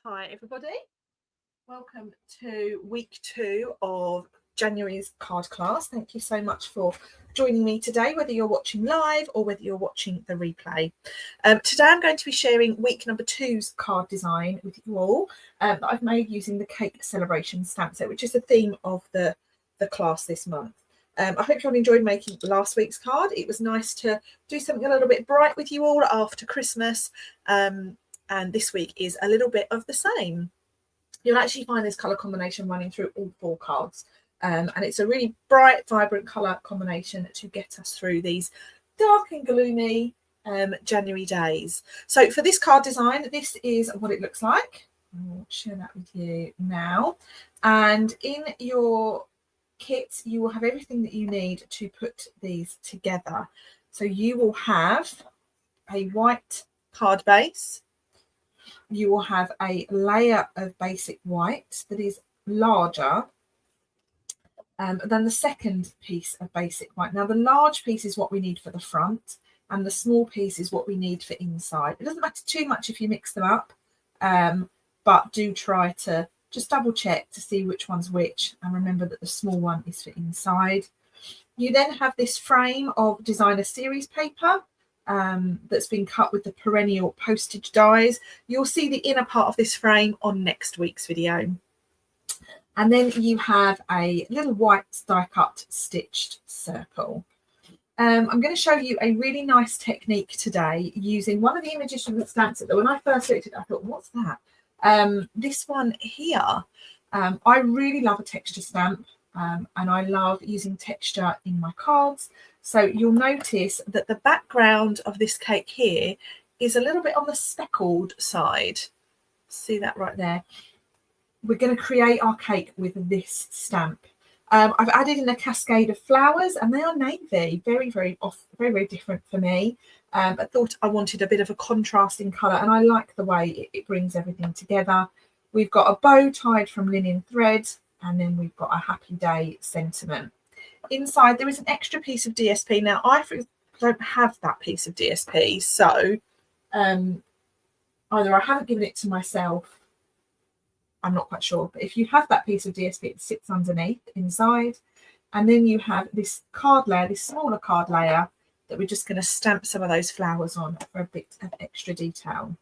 Hi everybody, welcome to week 2 of January's card class. Thank you so much for joining me today, whether you're watching live or whether you're watching the replay. Today I'm going to be sharing week number 2's card design with you all that I've made using the Cake Celebration stamp set, which is the theme of the class this month. I hope you all enjoyed making last week's card. It was nice to do something a little bit bright with you all after Christmas. And this week is a little bit of the same. You'll actually find this colour combination running through all 4 cards. And it's a really bright, vibrant colour combination to get us through these dark and gloomy January days. So for this card design, this is what it looks like. I'll share that with you now. And in your kit, you will have everything that you need to put these together. So you will have a white card base. You will have a layer of basic white that is larger than the second piece of basic white. Now, the large piece is what we need for the front, and the small piece is what we need for inside. It doesn't matter too much if you mix them up, but do try to just double check to see which one's which, and remember that the small one is for inside. You then have this frame of designer series paper that's been cut with the perennial postage dies. You'll see the inner part of this frame on next week's video. And then you have a little white die cut stitched circle. I'm going to show you a really nice technique today using one of the images from the stamp set that when I first looked at it, I thought, what's that? This one here. I really love a texture stamp. And I love using texture in my cards. So you'll notice that the background of this cake here is a little bit on the speckled side. See that right there? We're going to create our cake with this stamp. I've added in a cascade of flowers, and they are navy, very, very different for me. I thought I wanted a bit of a contrasting colour, and I like the way it brings everything together. We've got a bow tied from linen thread, and then we've got a happy day sentiment. Inside there is an extra piece of DSP. Now I don't have that piece of DSP, so either I haven't given it to myself, I'm not quite sure, but if you have that piece of DSP, it sits underneath inside, and then you have this card layer, this smaller card layer that we're just going to stamp some of those flowers on for a bit of extra detail.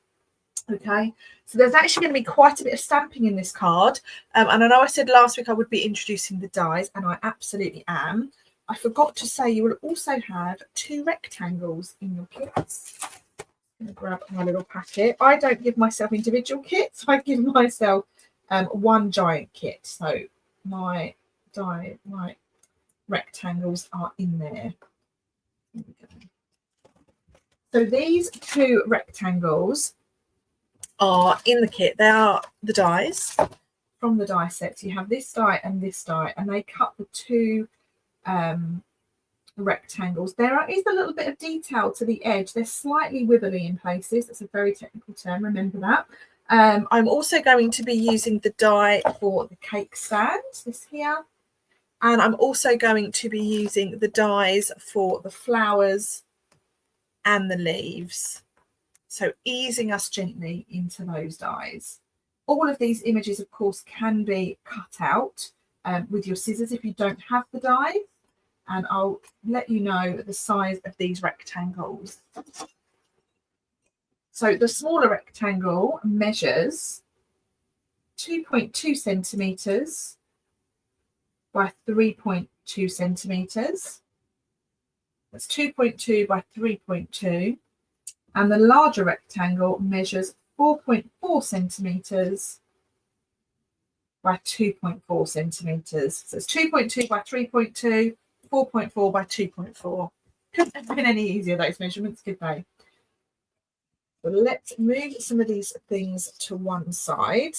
Okay, so there's actually going to be quite a bit of stamping in this card, and I know I said last week I would be introducing the dies, and I absolutely am. I forgot to say you will also have 2 rectangles in your kits. I'm going to grab my little packet. I don't give myself individual kits, I give myself one giant kit. So my rectangles are in there. Here we go. So these 2 rectangles are in the kit. They are the dies from the die set. So you have this die and this die, and they cut the 2 rectangles. There is a little bit of detail to the edge. They're slightly wibbly in places. That's a very technical term, remember that. I'm also going to be using the die for the cake stand, this here, and I'm also going to be using the dies for the flowers and the leaves. So easing us gently into those dies. All of these images, of course, can be cut out with your scissors if you don't have the die. And I'll let you know the size of these rectangles. So the smaller rectangle measures 2.2 centimetres by 3.2 centimetres. That's 2.2 by 3.2. And the larger rectangle measures 4.4 centimetres by 2.4 centimetres. So it's 2.2 by 3.2, 4.4 by 2.4. Couldn't have been any easier, those measurements, could they? But let's move some of these things to one side,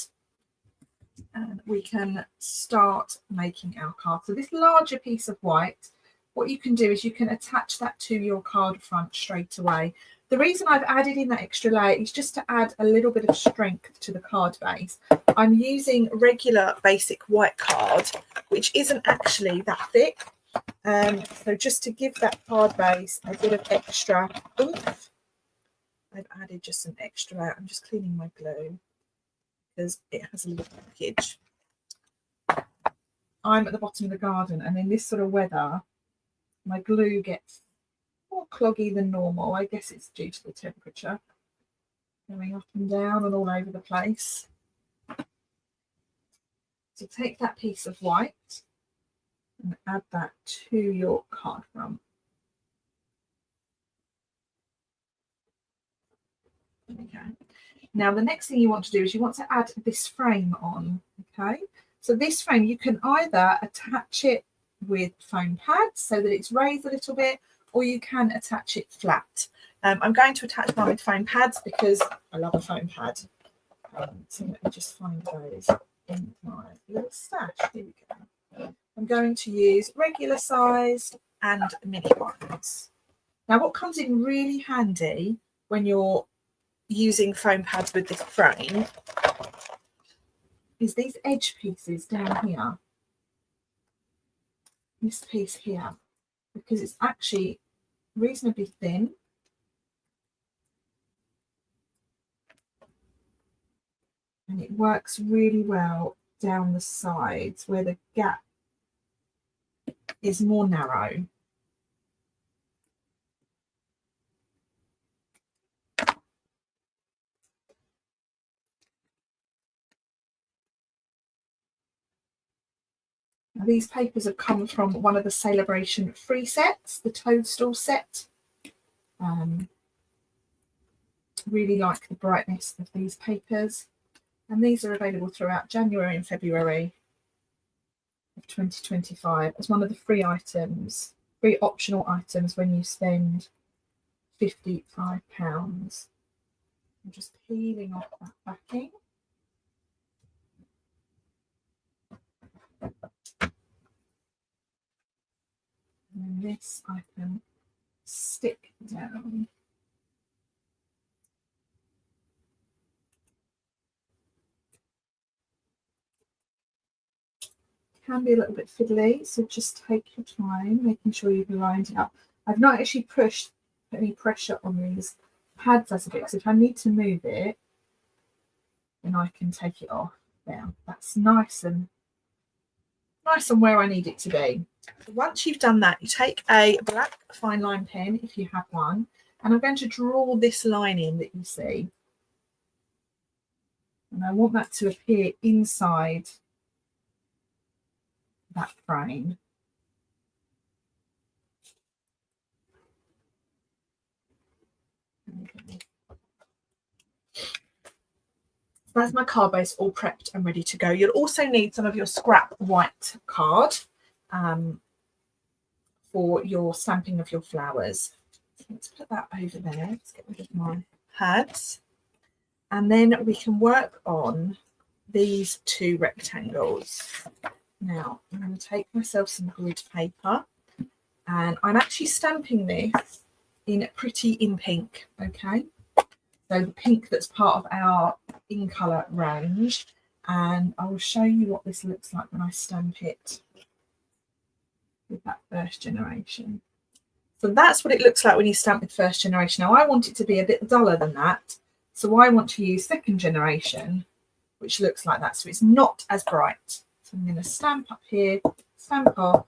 and we can start making our card. So this larger piece of white, what you can do is you can attach that to your card front straight away. The reason I've added in that extra layer is just to add a little bit of strength to the card base. I'm using regular basic white card, which isn't actually that thick. So just to give that card base a bit of extra oomph, I've added just some extra. I'm just cleaning my glue. because it has a little package. I'm at the bottom of the garden, and in this sort of weather, my glue gets more cloggy than normal. I guess it's due to the temperature going up and down and all over the place. So take that piece of white and add that to your card front. Okay. Now the next thing you want to do is you want to add this frame on. Okay. So this frame, you can either attach it with foam pads so that it's raised a little bit, or you can attach it flat. I'm going to attach mine with foam pads because I love a foam pad. So let me just find those in my little stash. Here we go. I'm going to use regular size and mini ones. Now what comes in really handy when you're using foam pads with this frame is these edge pieces down here. This piece here, because it's actually reasonably thin. And it works really well down the sides where the gap is more narrow. Now, these papers have come from one of the Celebration free sets, the Toadstool set. Really like the brightness of these papers. And these are available throughout January and February of 2025 as one of the free items, free optional items when you spend £55. I'm just peeling off that backing. And this I can stick down. Can be a little bit fiddly, so just take your time, making sure you've lined it up. I've not actually put any pressure on these pads as of yet, because if I need to move it, then I can take it off. There, that's nice and where I need it to be. Once you've done that, you take a black fine line pen if you have one, and I'm going to draw this line in that you see. And I want that to appear inside that frame. Okay. So that's my card base all prepped and ready to go. You'll also need some of your scrap white card for your stamping of your flowers. So let's put that over there. Let's get rid of my pads. And then we can work on these two rectangles. Now, I'm going to take myself some grid paper, and I'm actually stamping this in Pretty in Pink, okay? So the pink that's part of our in colour range, and I will show you what this looks like when I stamp it with that first generation. So that's what it looks like when you stamp with first generation. Now I want it to be a bit duller than that, so I want to use second generation, which looks like that, so it's not as bright. So I'm going to stamp up here, stamp off,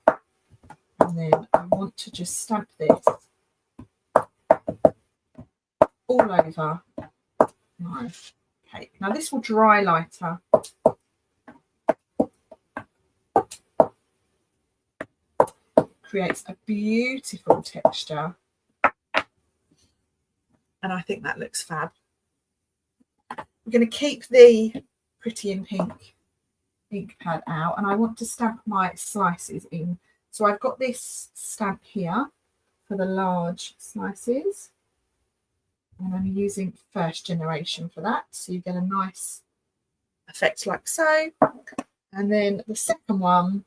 and then I want to just stamp this all over my cake. Now this will dry lighter. Creates a beautiful texture. And I think that looks fab. We're going to keep the Pretty in Pink ink pad out, and I want to stamp my slices in. So I've got this stamp here for the large slices, and I'm using first generation for that, so you get a nice effect like so. And then the second one,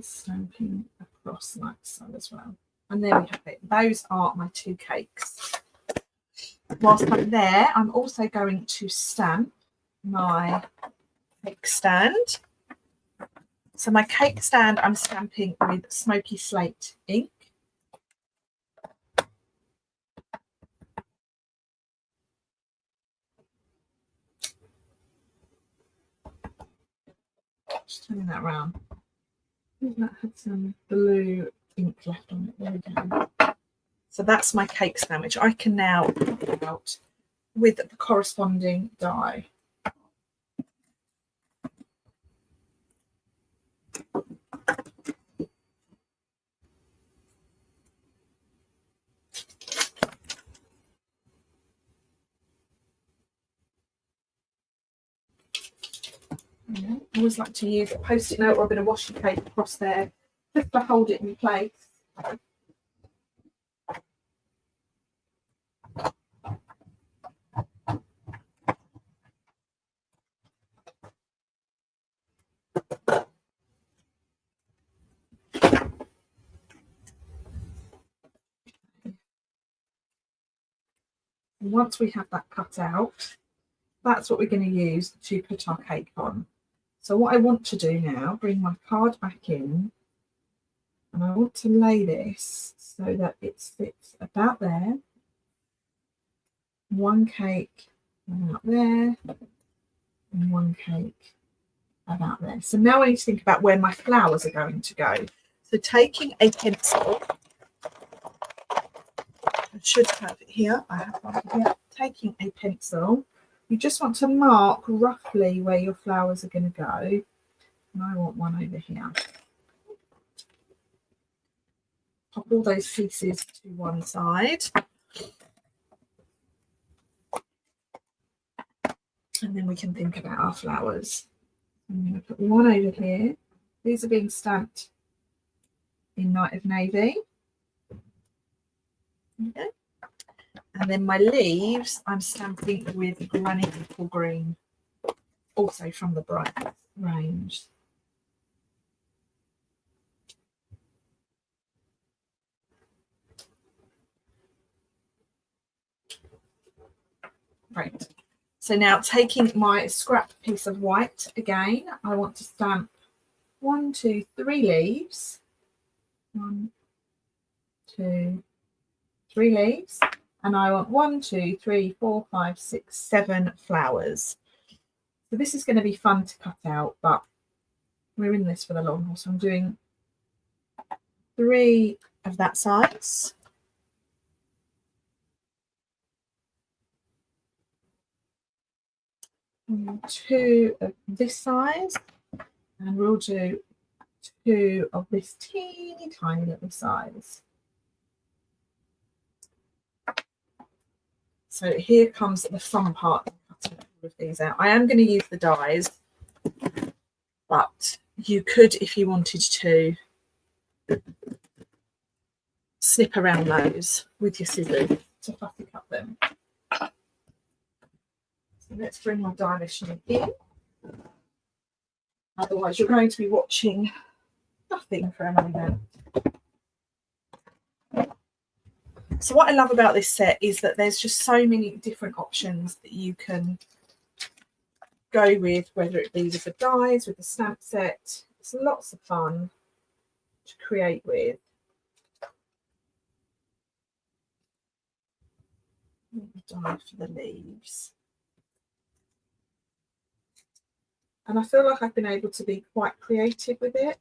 stamping across like so as well. And there we have it. Those are my two cakes. Whilst I'm there, I'm also going to stamp my cake stand. So my cake stand I'm stamping with Smoky Slate ink. Just turning that around. I think that had some blue ink left on it. There we go. So that's my cake sandwich. I can now cut it out with the corresponding die. I always like to use a post-it note or a bit of washi tape across there just to hold it in place. And once we have that cut out, that's what we're going to use to put our cake on. So what I want to do now, bring my card back in, and I want to lay this so that it sits about there. One cake about there, and one cake about there. So now I need to think about where my flowers are going to go. So taking a pencil, I should have it here, I have one here. Taking a pencil, you just want to mark roughly where your flowers are going to go. And I want one over here. Pop all those pieces to one side. And then we can think about our flowers. I'm going to put one over here. These are being stamped in Night of Navy. Okay. And then my leaves, I'm stamping with Granny Apple Green, also from the Bright range. Right. So now taking my scrap piece of white again, I want to stamp 1, 2, 3 leaves. 1, 2, 3 leaves. And I want 1, 2, 3, 4, 5, 6, 7 flowers. So this is going to be fun to cut out, but we're in this for the long haul. So I'm doing 3 of that size. And 2 of this size. And we'll do 2 of this teeny tiny little size. So here comes the fun part of cutting all of these out. I am going to use the dies, but you could, if you wanted to, snip around those with your scissors to fussy cut them. So let's bring my die machine in. Otherwise, you're going to be watching nothing for a moment. So what I love about this set is that there's just so many different options that you can go with, whether it be with the dies, with the stamp set. It's lots of fun to create with. Die for the leaves. And I feel like I've been able to be quite creative with it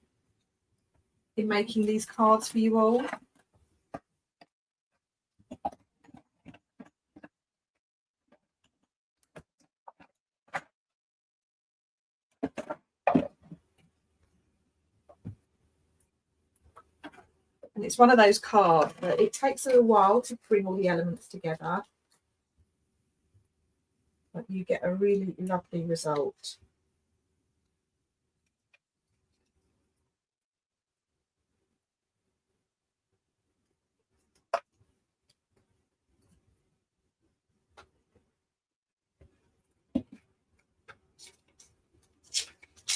in making these cards for you all. And it's one of those cards that it takes a while to bring all the elements together, but you get a really lovely result.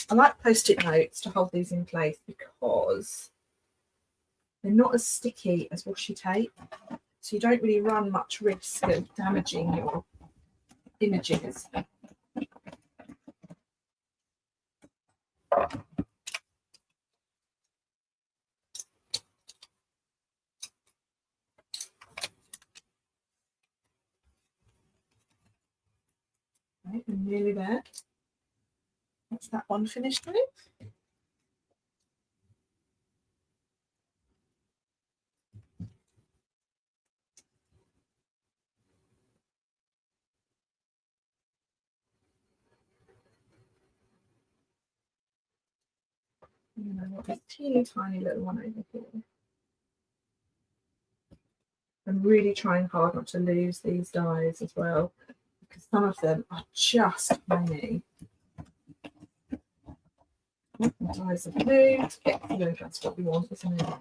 I like post-it notes to hold these in place because they're not as sticky as washi tape, so you don't really run much risk of damaging your images. Right, I'm nearly there. That's that one finished with. And I've got this teeny tiny little one over here. I'm really trying hard not to lose these dies as well, because some of them are just tiny. The dies have moved. Yeah, that's what we want, isn't it?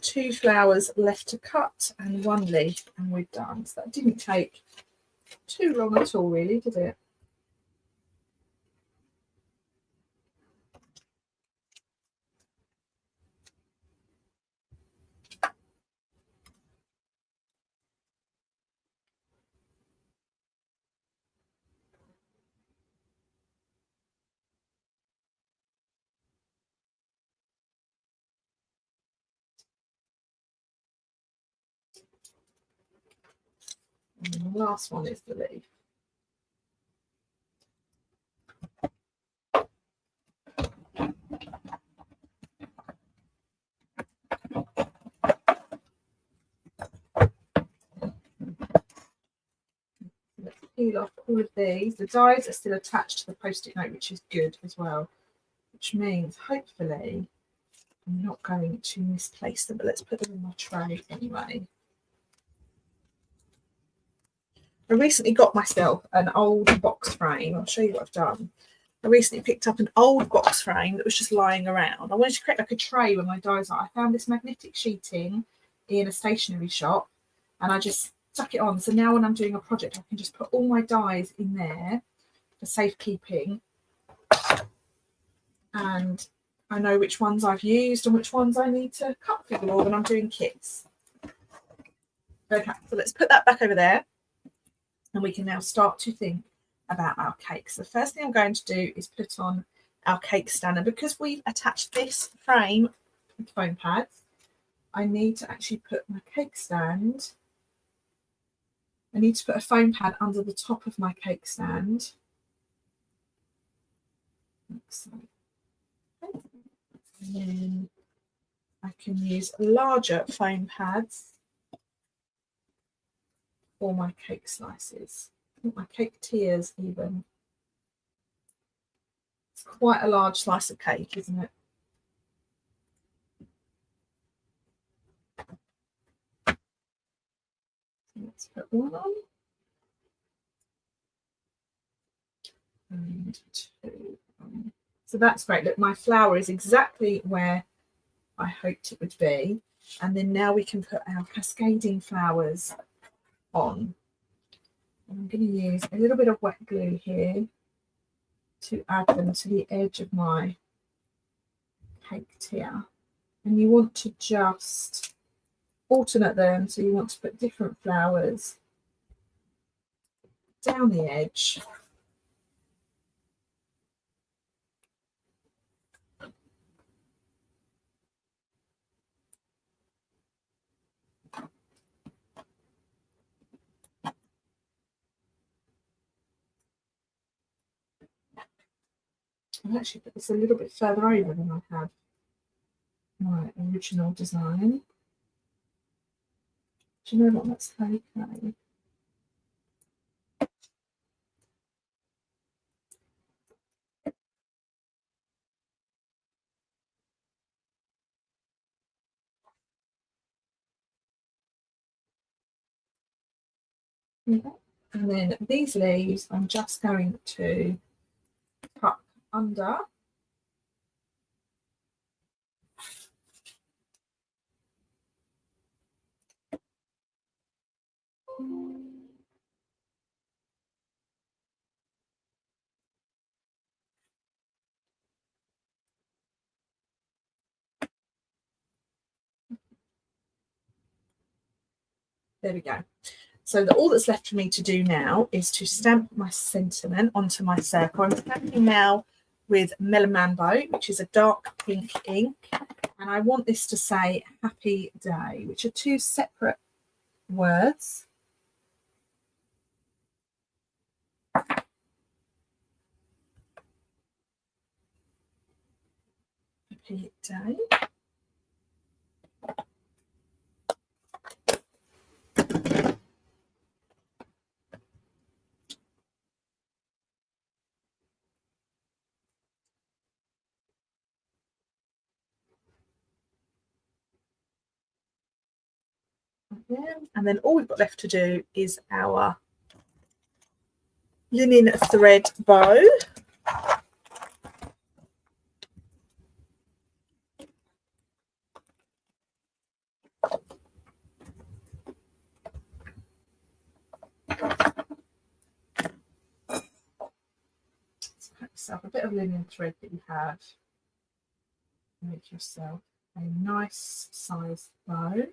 Two flowers left to cut and one leaf, and we're done. So that didn't take too long at all, really, did it? And the last one is the leaf. Let's peel off all of these. The dies are still attached to the post-it note, which is good as well, which means hopefully I'm not going to misplace them, but let's put them in my tray anyway. I recently got myself an old box frame. I'll show you what I've done. I recently picked up an old box frame that was just lying around. I wanted to create like a tray when my dies are. I found this magnetic sheeting in a stationery shop and I just stuck it on. So now when I'm doing a project, I can just put all my dies in there for safekeeping. And I know which ones I've used and which ones I need to cut for you all when I'm doing kits. Okay, so let's put that back over there. And we can now start to think about our cakes. The first thing I'm going to do is put on our cake stand. And because we've attached this frame with foam pads, I need to actually put my cake stand. I need to put a foam pad under the top of my cake stand. And then I can use larger foam pads for my cake slices. My cake tiers even. It's quite a large slice of cake, isn't it? Let's put one on. And two on. So that's great. Look, my flower is exactly where I hoped it would be. And then now we can put our cascading flowers on. And I'm going to use a little bit of wet glue here to add them to the edge of my cake tier. And you want to just alternate them. So you want to put different flowers down the edge. I've actually put this a little bit further over than I had my original design. Do you know what? That's okay. Okay. And then these leaves, I'm just going to tuck under. There we go. So all that's left for me to do now is to stamp my sentiment onto my circle. I'm stamping now with Melon Man Boat, which is a dark pink ink. And I want this to say happy day, which are two separate words. Happy day. And then all we've got left to do is our linen thread bow. So cut yourself a bit of linen thread that you have. Make yourself a nice sized bow.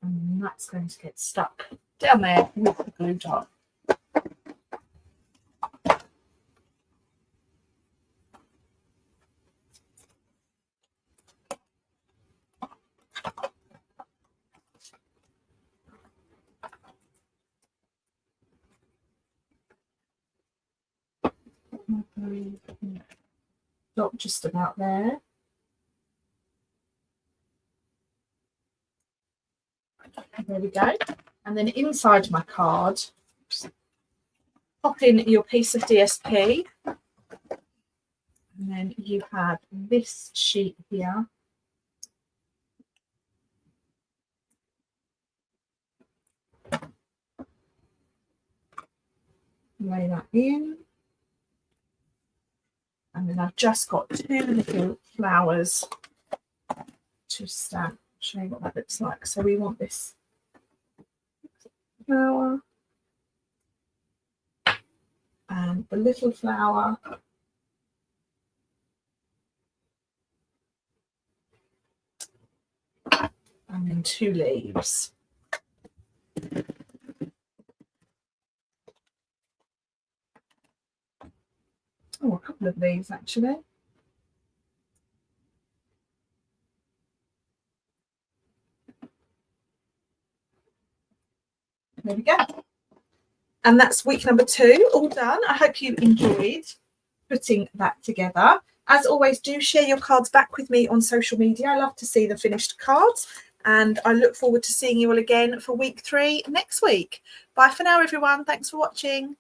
And that's going to get stuck down there with the glue dot. Dot just about there. There we go. And then inside my card, pop in your piece of DSP. And then you have this sheet here. Lay that in. And then I've just got two little flowers to stamp. Show you what that looks like. So we want this flower and the little flower, and then two leaves. Oh, a couple of leaves actually. There we go. And that's week number 2, all done. I hope you enjoyed putting that together. As always, do share your cards back with me on social media. I love to see the finished cards. And I look forward to seeing you all again for week 3 next week. Bye for now, everyone. Thanks for watching.